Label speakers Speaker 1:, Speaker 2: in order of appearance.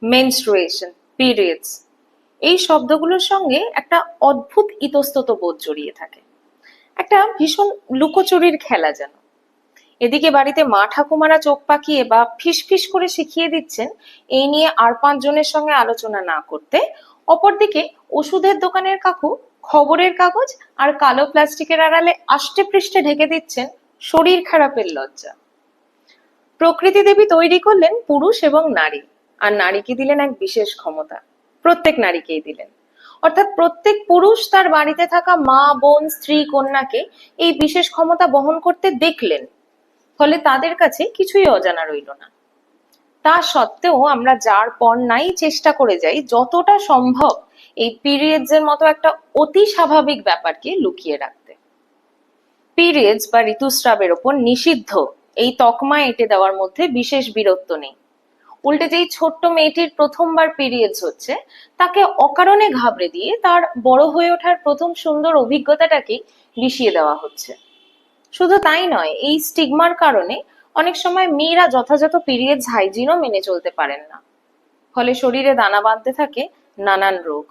Speaker 1: Menstruation, periods, এই শব্দগুলোর সঙ্গে একটা অদ্ভুত ইতস্তত বোধ জড়িয়ে থাকে। একটা ভীষণ লুকোচুরির খেলা যেন। এদিকে বাড়িতে মা ঠাকুমারা চোখ পাকিয়ে বা ফিসফিস করে শিখিয়ে দিচ্ছেন এই নিয়ে আর 5 জনের সঙ্গে আলোচনা না করতে, অপরদিকে ওষুধের দোকানের কাকু খবরের কাগজ আর কালো প্লাস্টিকের আড়ালে আষ্টে পৃষ্ঠে ঢেকে দিচ্ছেন শরীর খারাপের লজ্জা। প্রকৃতি দেবী তৈরি করলেন পুরুষ এবং নারী, আর নারীকে দিলেন এক বিশেষ ক্ষমতা, প্রত্যেক নারীকেই দিলেন। অর্থাৎ প্রত্যেক পুরুষ তার বাড়িতে থাকা মা, বোন, স্ত্রী, কন্যাকে এই বিশেষ ক্ষমতা বহন করতে দেখলেন। ফলে তাদের কাছে কিছুই অজানা রইল না। তা সত্ত্বেও আমরা যার পর নাই চেষ্টা করে যাই যতটা সম্ভব এই পিরিয়ডস এর মতো একটা অতি স্বাভাবিক ব্যাপারকে লুকিয়ে রাখতে। পিরিয়ডস বা ঋতুস্রাবের ওপর নিষিদ্ধ এই তকমা এঁটে দেওয়ার মধ্যে বিশেষ বীরত্ব নেই। উল্টে যেই ছোট্ট মেয়েটির প্রথমবার পিরিয়ডস হচ্ছে তাকে অকারণে ঘাবড়ে দিয়ে তার বড় হয়ে ওঠার প্রথম সুন্দর অভিজ্ঞতাটাকেই বিষিয়ে দেওয়া হচ্ছে। শুধু তাই নয়, এই স্টিগমার কারণে অনেক সময় মেয়েরা যথাযথ পিরিয়ডস হাইজিনও মেনে চলতে পারেন না। ফলে শরীরে দানা বাঁধতে থাকে নানান রোগ।